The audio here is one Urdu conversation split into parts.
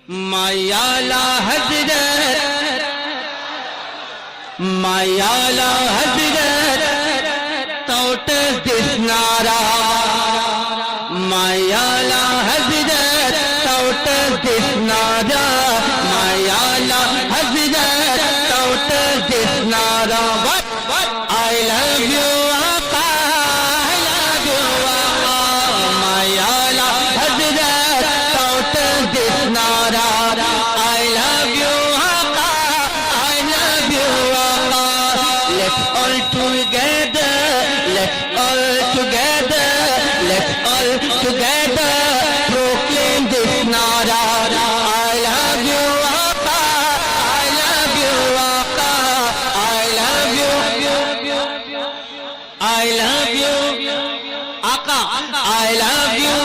مایالا حضرت مایالا حضرت توٹس دسنارا مایالا حضرت توٹس دسنارا مایالا حضرت توٹس دسنارا I love you آقا I love you آقا مایالا حضرت توٹس دسنارا I love you آقا I love you آقا Let's all together Let's all together Let's all together proclaim this nara I love you آقا I love you آقا I love you I love you آقا I love you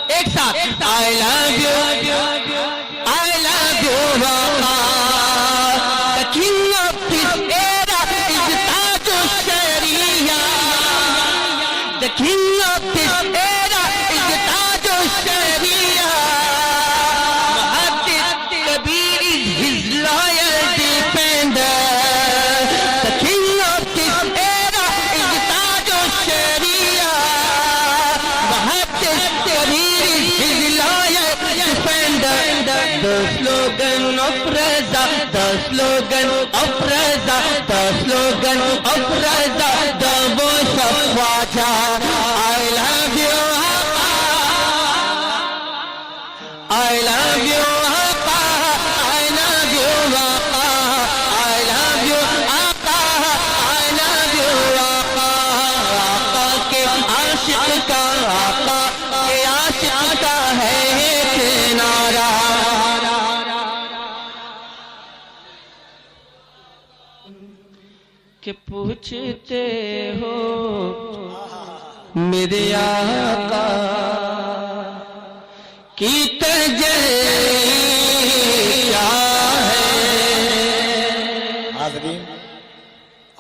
ایک ساتھ I love you I love you آقا The king of this era is Taj al-Sharia The king of this era is Taj al-Sharia Muhaddith Kabir is his loyal defender The king of this era is Taj al-Sharia Muhaddith Kabir is his loyal defender The slogan of Raza The slogan of Raza The slogan of Raza The voice of Khwaja I love you آقا I love you آقا I love you آقا I love you آقا I love you آقا آقا کے عاشق کا آقا کے عاشق کا ہے ایک نعرہ کہ پوچھتے ہو میرے آقا کی تجلی کیا ہے حاضرین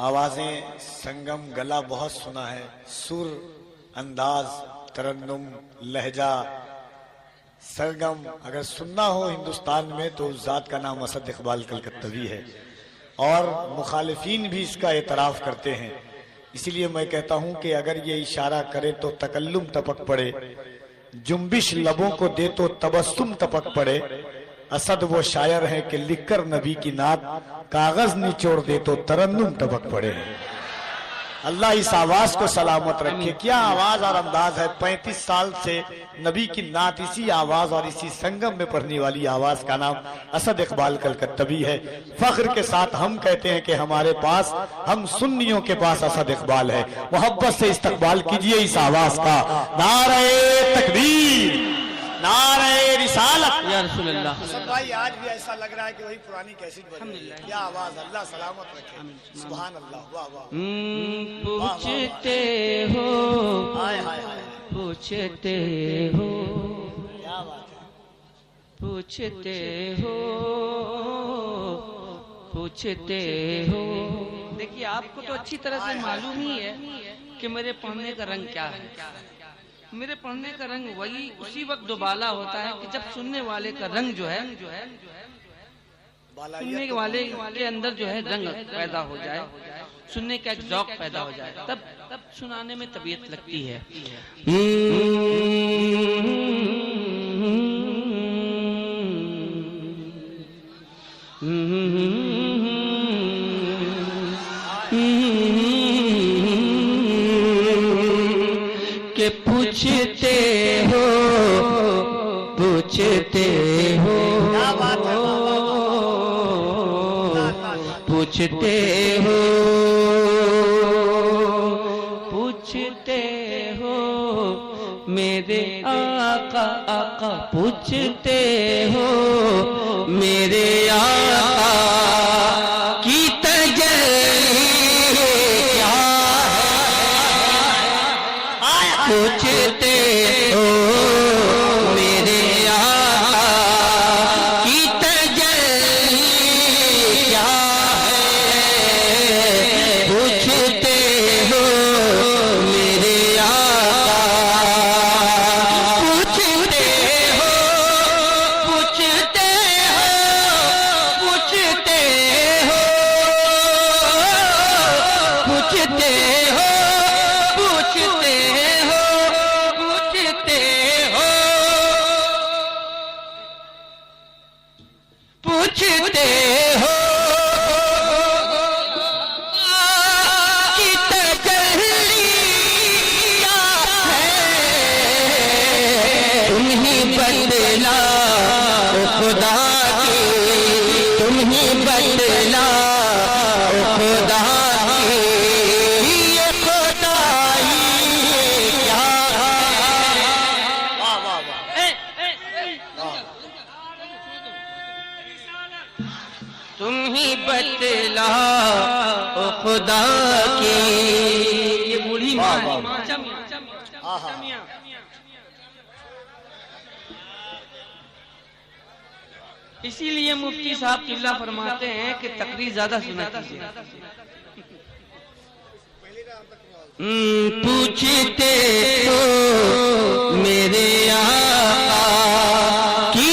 آوازیں سنگم گلا بہت سنا ہے سر انداز ترنم لہجہ سرگم اگر سننا ہو ہندوستان میں تو اس ذات کا نام اسد اقبال کلکتوی ہے اور مخالفین بھی اس کا اعتراف کرتے ہیں اسی لیے میں کہتا ہوں کہ اگر یہ اشارہ کرے تو تکلم ٹپک پڑے جنبش لبوں کو دے تو تبسم ٹپک پڑے اسد وہ شاعر ہیں کہ لکھ کر نبی کی نعت کاغذ نچوڑ دے تو ترنم ٹپک پڑے اللہ اس آواز کو سلامت رکھے کیا آواز اور انداز ہے 35 سال سے نبی کی نعت اسی آواز اور اسی سنگم میں پڑھنے والی آواز کا نام اسد اقبال کلکتوی ہے فخر کے ساتھ ہم کہتے ہیں کہ ہمارے پاس ہم سنیوں کے پاس اسد اقبال ہے محبت سے استقبال کیجئے اس آواز کا نعرہ تکبیر نعرہ رسالت یا رسول اللہ حسن بھائی آج بھی ایسا لگ رہا ہے کہ وہی پرانی کیسٹ بج رہی ہے کیا آواز اللہ سلامت رکھے سبحان اللہ واہ واہ پوچھتے ہو ہائے ہائے ہائے پوچھتے ہو کیا بات ہے پوچھتے ہو پوچھتے ہو دیکھیے آپ کو تو اچھی طرح سے معلوم ہی ہے کہ میرے پڑھنے کا رنگ کیا ہے میرے پڑھنے کا رنگ وہی اسی وقت دوبالا ہوتا ہے کہ جب سننے والے کا رنگ جو ہے سننے والے کے اندر جو ہے رنگ پیدا ہو جائے سننے کا ایک ذوق پیدا ہو جائے تب سنانے میں طبیعت لگتی ہے کہ پوچھتے ہو پوچھتے ہو پوچھتے ہو پوچھتے ہو میرے آقا آقا پوچھتے ہو میرے آقا کی تجلی کیا ہے پوچھتے ہو میرے آقا کی تجلی کیا ہے پوچھتے ہو میرے آقا پوچھتے ہو بتلا او خدا کی، تم ہی بتلا او خدا کی، یہ خدائی کیا تم ہی بتلا او خدا کی. یہ بوڑھی ماں اسی لیے مفتی صاحب قبلہ فرماتے ہیں کہ تقریر زیادہ سنا کیجیے. پوچھتے ہو میرے آقا کی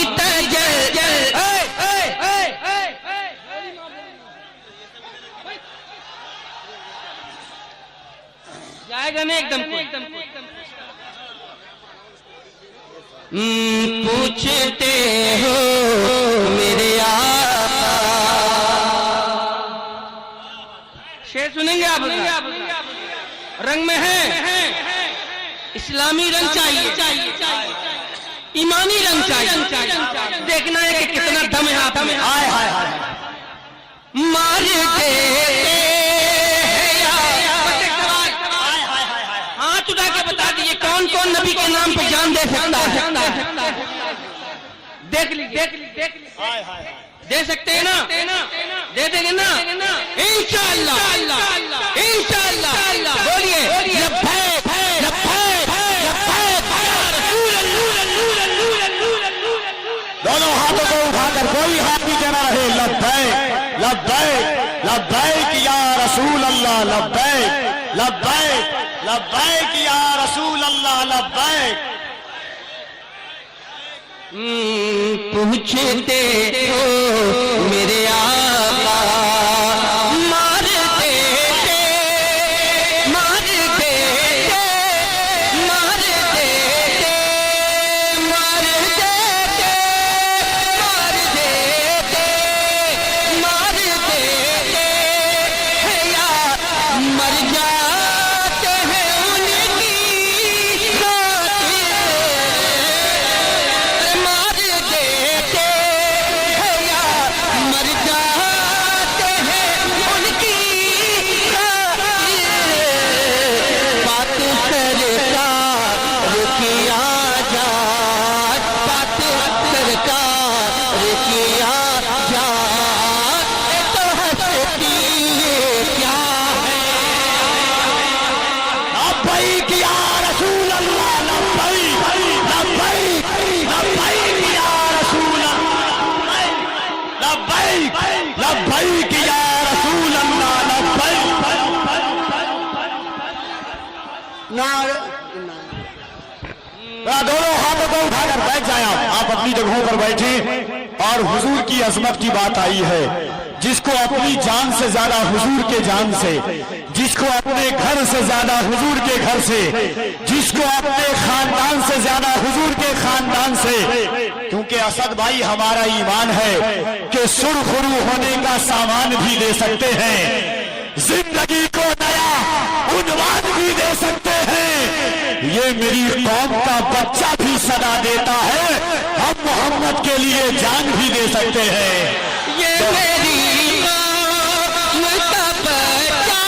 جائے گا نہیں ایک دم پوچھتے ہو میرے آقا. شعر سنیں گے آپ؟ رنگ میں ہے اسلامی رنگ چاہیے، ایمانی رنگ چاہیے. دیکھنا ہے کہ کتنا دم ہے آپ میں. مار دے ہاتھ اٹھا کے بتا دیجئے کون کون نبی کے نام پہ جان دے سکتا ہے. دیکھ لی دے سکتے ہیں نا؟ دے دیں گے نا انشاءاللہ. انشاءاللہ بولیے لبیک لبیک لبیک یا رسول اللہ. دونوں ہاتھوں کو اٹھا کر کوئی ہاتھ بھی کہنا رہے لبیک لبیک لبیک یا رسول اللہ، لبیک لبیک لبیک یا رسول اللہ، لبیک. پوچھتے ہو میرے آقا مارتے مارتے مارتے مارتے مارتے مارتے یا مر جاتے ہیں ان کی خاطر. مار دیتے ہیں یا مر جاتے ہیں ان کی خاطر. بات سرکار کیا جائے، بات سرکار کیا جائے تو ہستی کیا ہے. لبیک یا رسول اللہ، لبیک لبیک لبیک یا رسول اللہ، لبیک لبیک یا رسول اللہ، لبیک. دونوں ہاتھوں کو اٹھا کر بیٹھ جائیں. آپ اپنی جگہوں پر بیٹھیں. اور حضور کی عظمت کی بات آئی ہے. جس کو اپنی جان سے زیادہ حضور کے جان سے، جس کو اپنے گھر سے زیادہ حضور کے گھر سے، جس کو اپنے خاندان سے زیادہ حضور کے خاندان سے. کیونکہ اسد بھائی ہمارا ایمان ہے کہ سرخرو ہونے کا سامان بھی دے سکتے ہیں، زندگی کو نیا عنوان بھی دے سکتے ہیں. یہ میری قوم کا بچہ بھی صدا دیتا ہے، ہم محمد کے لیے جان بھی دے سکتے ہیں. یہ میری قوم کا بچہ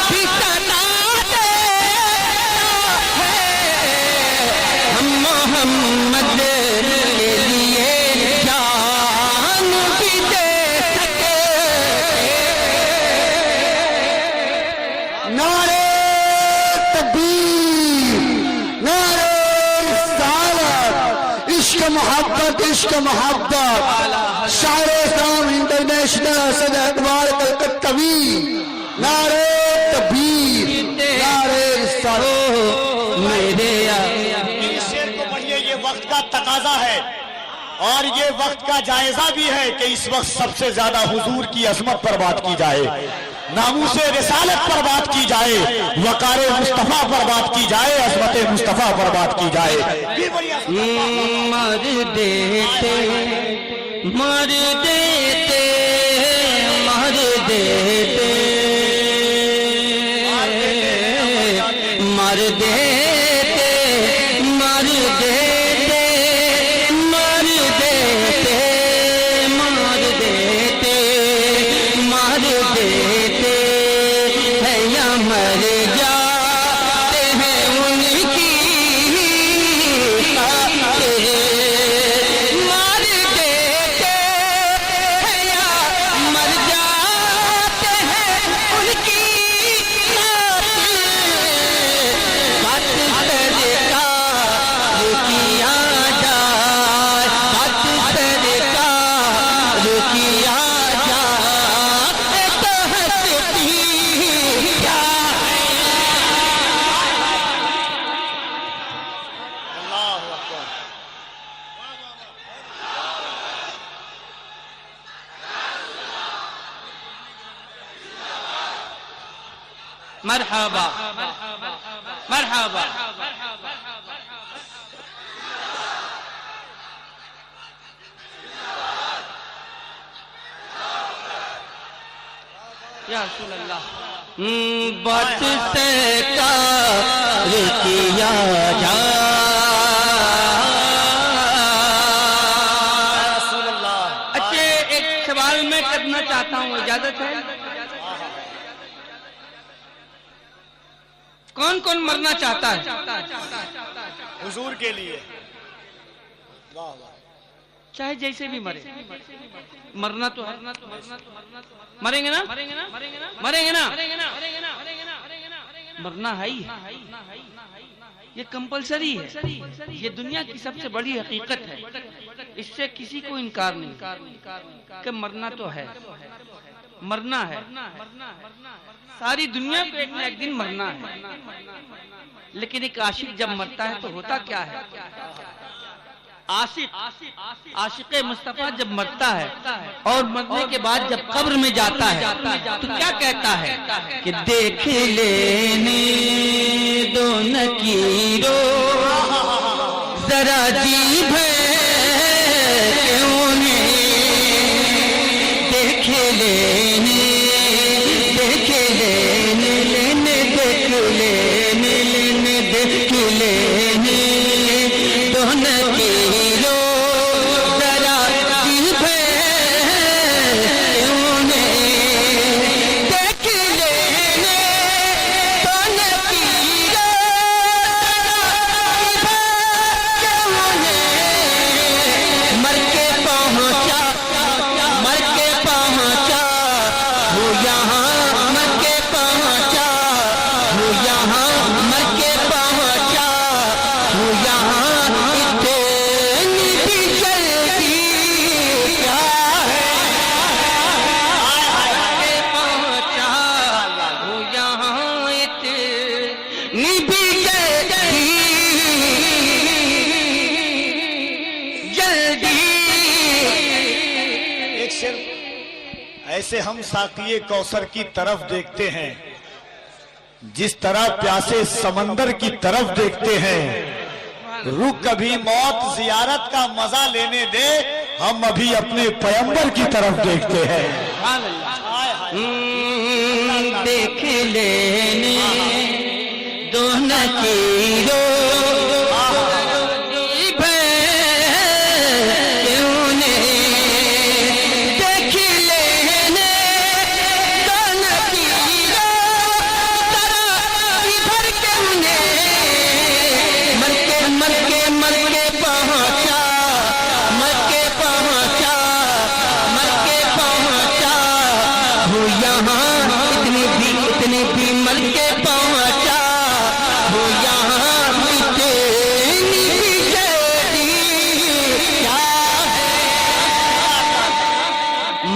بھی صدا دیتا ہے، ہم محمد کے لیے جان بھی دے سکتے. نعرے تکبیر، نعرے رسالت، عشق محبت عشق محبت. شاعر اسلام انٹرنیشنل اسد اقبال کلکتوی. نعرے تکبیر، نعرے رسالت. میرے اس شعر کو پڑھیے، یہ وقت کا تقاضا ہے اور یہ وقت کا جائزہ بھی ہے کہ اس وقت سب سے زیادہ حضور کی عظمت پر بات کی جائے، ناموس رسالت پر بات کی جائے، وقار مصطفیٰ پر بات کی جائے، عظمت مصطفیٰ پر بات کی جائے. مر دیتے مر دیتے مر دیتے مر دیتے مر دیتے مرحبا مرحبا یا رسول اللہ بات سے کار کیا جا اچھے ایک سوال میں کرنا چاہتا ہوں اجازت ہے کون کون مرنا چاہتا ہے حضور کے لیے واہ واہ چاہے جیسے بھی مرے مرنا تو ہے مریں گے نا مریں گے نا مرنا ہے ہی یہ کمپلسری ہے یہ دنیا کی سب سے بڑی حقیقت ہے اس سے کسی کو انکار نہیں کہ مرنا تو ہے مرنا ہے ساری دنیا کو ایک نہ ایک دن مرنا ہے لیکن ایک عاشق جب مرتا ہے تو ہوتا کیا ہے عاشق مصطفیٰ جب مرتا ہے اور مرنے کے بعد جب قبر میں جاتا ہے تو کیا کہتا ہے کہ دیکھ لینے دو نکیرو ذرا جی بھر کیوں نے دیکھ لینے ایسے ہم ساقیے کوثر کی طرف دیکھتے ہیں جس طرح پیاسے سمندر کی طرف دیکھتے ہیں رک کبھی موت زیارت کا مزہ لینے دے ہم ابھی اپنے پیغمبر کی طرف دیکھتے ہیں دیکھ لینے دو نکیرو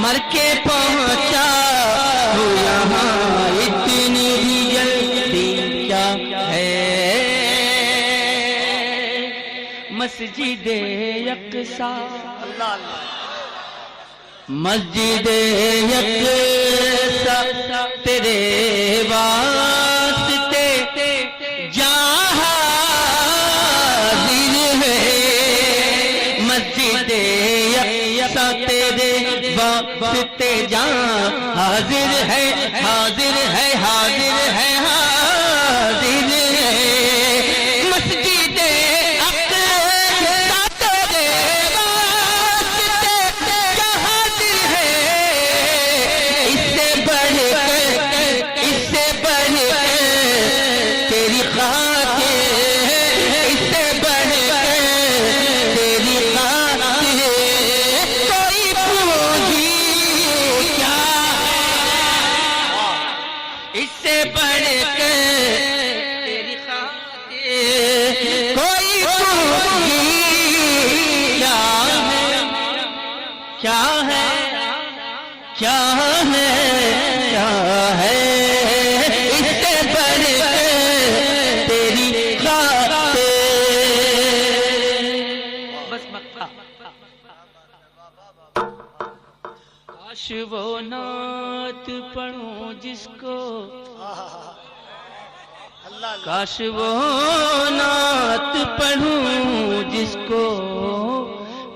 مر کے پہنچا ہو یہاں اتنی بھی جلدی کیا ہے مسجد اقصی مسجد اقصی تیرے واسطے جہاں حاضر ہے مسجد اقصی تیرے واسطے جہاں حاضر ہے حاضر ہے حاضر ہے حاضر ہے مسجد اقصی تیرے واسطے جہاں حاضر ہے اس سے بڑھ کر تیری خاطر اس سے بڑھ کر تیری خاطر کوئی پوجی کیا اس سے بڑھ کر تیری خاطر کوئی پوجی کیا ہے کیا ہے کیا ہے اس سے بڑھ کر تیری خاطر بس مکہ کاش وہ نعت پڑھوں جس کو کاش وہ نعت پڑھوں جس کو،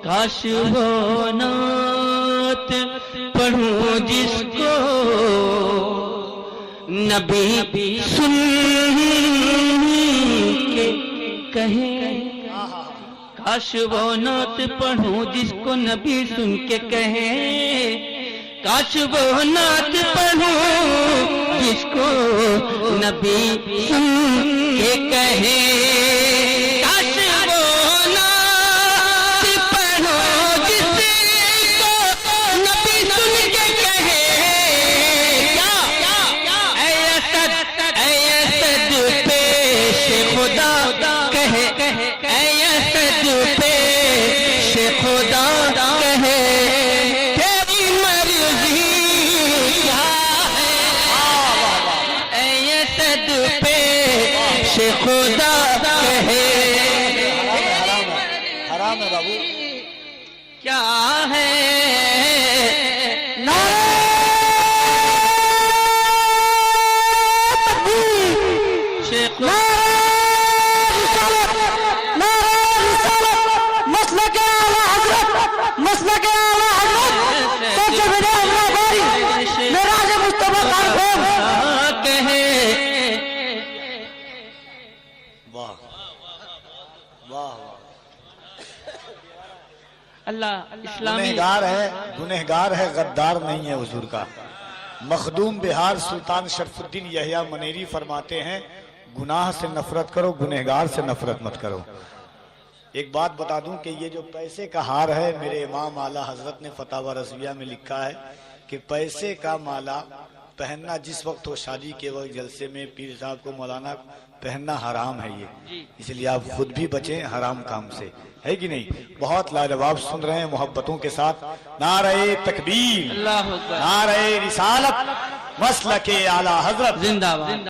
کاش وہ نعت پڑھوں جس کو نبی سن کے کہے، کاش وہ نعت پڑھوں جس کو نبی سن کے کہے، کاش وہ نعت پڑھوں جس کو نبی سن کے کہے، کاش وہ نعت پڑھوں جس کو نبی سن کے کہے، اے اسد پیش خدا کہے، اے اسد پیش خدا کہے، تیری مرضی کیا ہے، اے اسد پیش خدا کہے، حرام ہے بابو، کیا ہے اللہ اسلامی گنہگار ہے غدار نہیں ہے حضور کا۔ مخدوم بہار سلطان شرف الدین یحییٰ منیری فرماتے ہیں گناہ سے نفرت کرو، گنہگار سے نفرت مت کرو۔ ایک بات بتا دوں کہ یہ جو پیسے کا ہار ہے، میرے امام اعلیٰ حضرت نے فتاوی رضویہ میں لکھا ہے کہ پیسے کا مالا پہننا جس وقت ہو، شادی کے وقت، جلسے میں پیر صاحب کو مولانا پہننا حرام ہے یہ، اس لیے آپ خود بھی بچیں حرام کام سے، ہے کہ نہیں؟ بہت لاجواب سن رہے ہیں محبتوں کے ساتھ۔ نعرہ تکبیر، اللہ اکبر، نعرہ رسالت، مسلک اعلیٰ حضرت زندہ باد۔